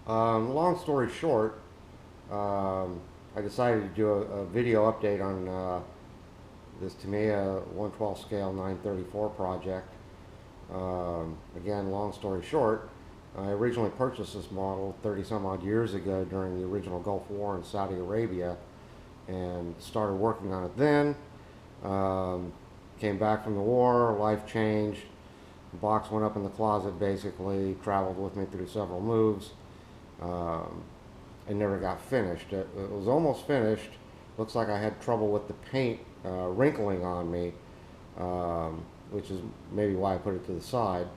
Long story short, I decided to do a video update on this Tamiya 112 scale 934 project. Again, long story short, I originally purchased this model 30 some odd years ago during the original Gulf War in Saudi Arabia and started working on it then. Um, Came back from the war, life changed. The box went up in the closet basically, traveled with me through several moves. Um, it never got finished. It was almost finished. Looks like I had trouble with the paint wrinkling on me, which is maybe why I put it to the side.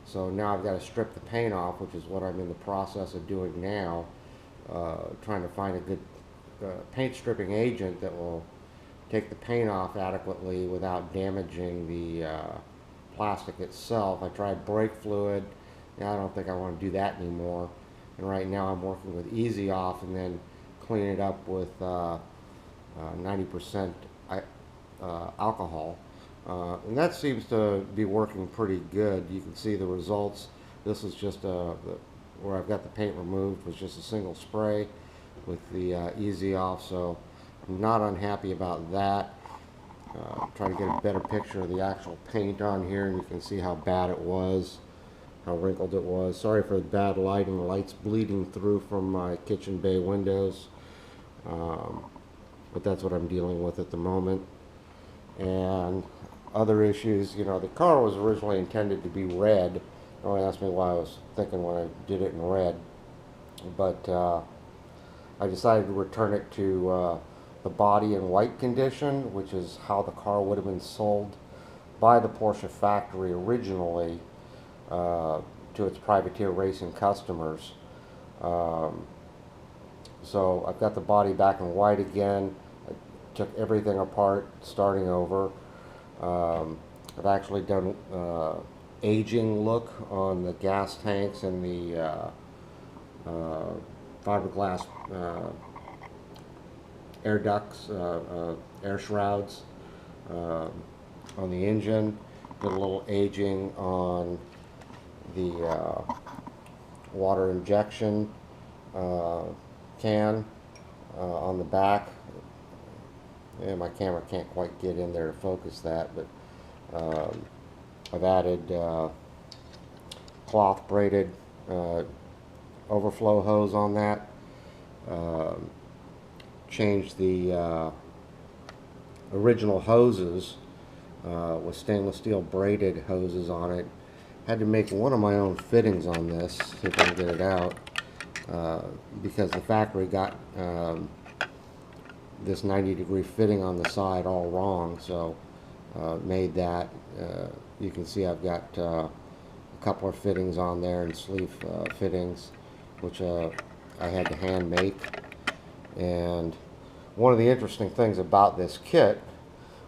So now I've got to strip the paint off, which is what I'm in the process of doing now, trying to find a good paint stripping agent that will take the paint off adequately without damaging the plastic itself. I tried brake fluid. Now I don't think I want to do that anymore. And right now I'm working with Easy Off and then clean it up with 90% alcohol. And that seems to be working pretty good. You can see the results. This is just where I've got the paint removed was just a single spray with the Easy Off, so I'm not unhappy about that. Try to get a better picture of the actual paint on here, and you can see how bad it was, how wrinkled it was. Sorry for the bad lighting. Lights bleeding through from my kitchen bay windows, but that's what I'm dealing with at the moment. And other issues, you know, the car was originally intended to be red. Don't ask me why I was thinking when I did it in red, but I decided to return it to the body in white condition, which is how the car would have been sold by the Porsche factory originally to its privateer racing customers. Um, so I've got the body back in white again. I took everything apart, starting over. I've actually done aging look on the gas tanks and the fiberglass air ducts, air shrouds on the engine. Did a little aging on the water injection can on the back. And my camera can't quite get in there to focus that, but I've added cloth braided overflow hose on that. Changed the original hoses with stainless steel braided hoses on it. Had to make one of my own fittings on this, see if I can get it out, because the factory got this 90-degree fitting on the side all wrong, so made that. You can see I've got a couple of fittings on there and sleeve fittings, which I had to hand make. And one of the interesting things about this kit,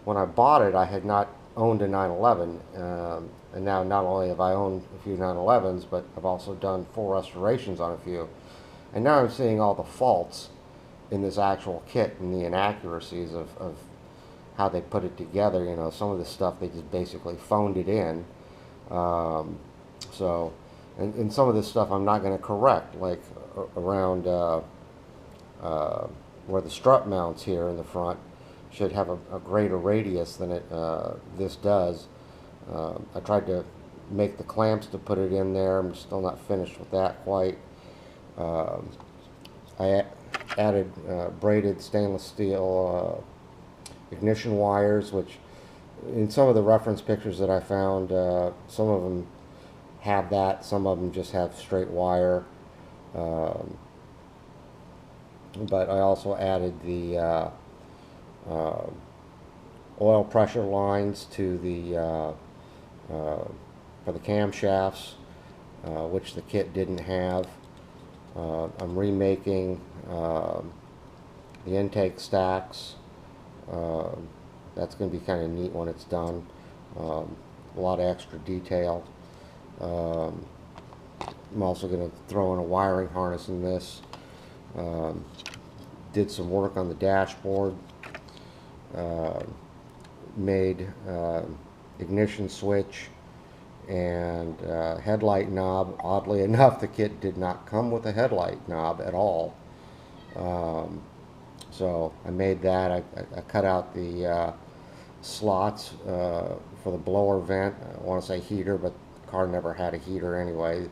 when I bought it, I had not owned a 911, and now not only have I owned a few 911s, but I've also done full restorations on a few. And now I'm seeing all the faults in this actual kit and the inaccuracies of how they put it together. You know, some of the stuff they just basically phoned it in. And some of this stuff I'm not going to correct, like around where the strut mounts here in the front should have a greater radius than this does. I tried to make the clamps to put it in there. I'm still not finished with that quite. I added braided stainless steel ignition wires, which in some of the reference pictures that I found, some of them have that, some of them just have straight wire. But I also added the oil pressure lines to the for the camshafts, which the kit didn't have. I'm remaking the intake stacks. That's going to be kind of neat when it's done. A lot of extra detail. I'm also going to throw in a wiring harness in this. Did some work on the dashboard. Made ignition switch and headlight knob. Oddly enough, the kit did not come with a headlight knob at all. So I made that. I cut out the slots for the blower vent. I want to say heater, but the car never had a heater anyway.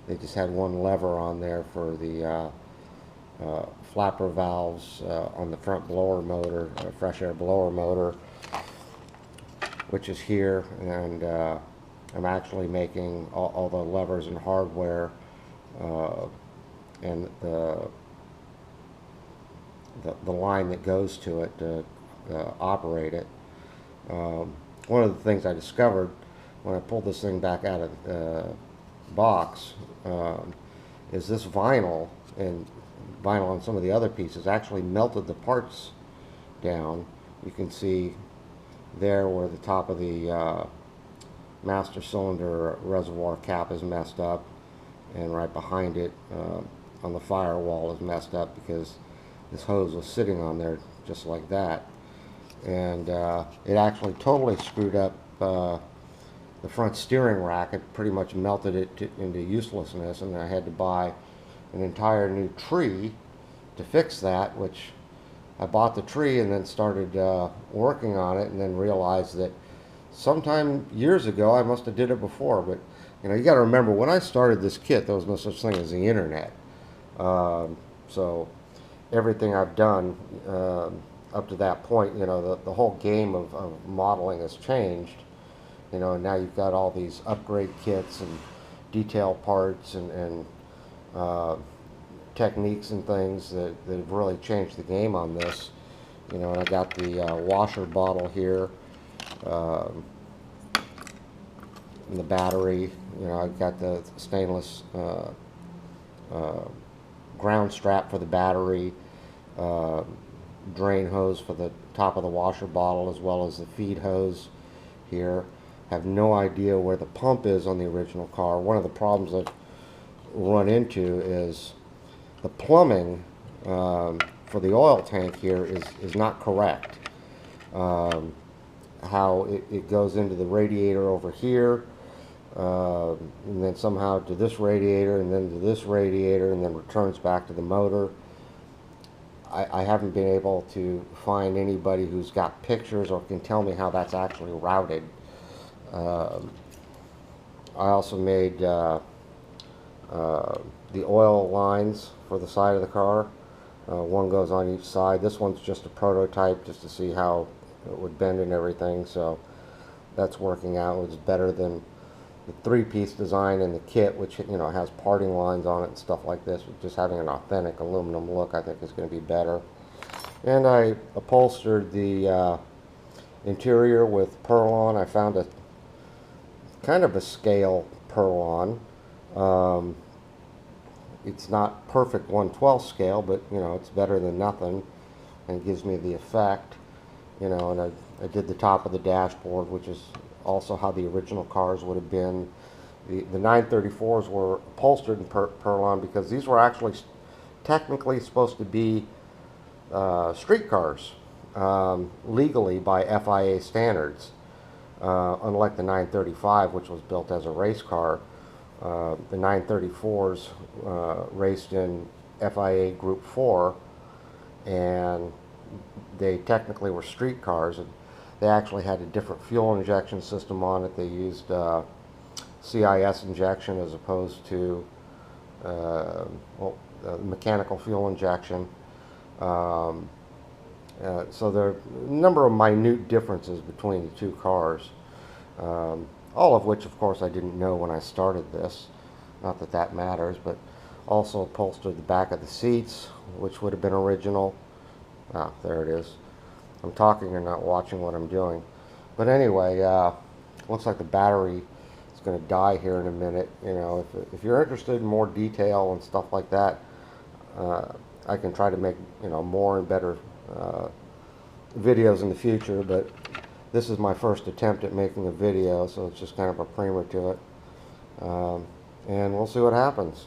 They just had one lever on there for the flapper valves on the front blower motor, fresh air blower motor, which is here. And I'm actually making all the levers and hardware and the line that goes to it to operate it. One of the things I discovered when I pulled this thing back out of the box is this vinyl, and vinyl on some of the other pieces actually melted the parts down. You can see there where the top of the master cylinder reservoir cap is messed up, and right behind it on the firewall is messed up because this hose was sitting on there just like that. And it actually totally screwed up the front steering rack. It pretty much melted it into uselessness, and I had to buy an entire new tree to fix that, which I bought the tree and then started working on it, and then realized that sometime years ago I must have did it before. But you know, you got to remember, when I started this kit, there was no such thing as the internet. So everything I've done up to that point, you know, the whole game of modeling has changed. You know, and now you've got all these upgrade kits and detail parts and techniques and things that have really changed the game on this. You know, and I got the washer bottle here, and the battery. You know, I've got the stainless ground strap for the battery, drain hose for the top of the washer bottle, as well as the feed hose here. Have no idea where the pump is on the original car. One of the problems I've run into is the plumbing for the oil tank here is not correct. How it goes into the radiator over here, and then somehow to this radiator, and then to this radiator, and then returns back to the motor. I haven't been able to find anybody who's got pictures or can tell me how that's actually routed. I also made the oil lines for the side of the car. One goes on each side. This one's just a prototype, just to see how it would bend and everything, so that's working out. It's better than the three-piece design in the kit, which, you know, has parting lines on it and stuff like this. Just having an authentic aluminum look, I think, is going to be better. And I upholstered the interior with Perlon. I found a kind of a scale Perlon. It's not perfect 1/12 scale, but you know, it's better than nothing, and it gives me the effect. You know, and I did the top of the dashboard, which is also how the original cars would have been. The 934s were upholstered in Perlon because these were actually technically supposed to be street cars, legally by FIA standards, unlike the 935, which was built as a race car. The 934s raced in FIA Group 4, and they technically were street cars. And they actually had a different fuel injection system on it. They used CIS injection as opposed to mechanical fuel injection. So there are a number of minute differences between the two cars, all of which, of course, I didn't know when I started this. Not that that matters, but also upholstered the back of the seats, which would have been original. Ah, there it is. I'm talking and not watching what I'm doing. But anyway, looks like the battery is going to die here in a minute. You know, if you're interested in more detail and stuff like that, I can try to make, you know, more and better videos in the future. But this is my first attempt at making a video, so it's just kind of a primer to it. And we'll see what happens.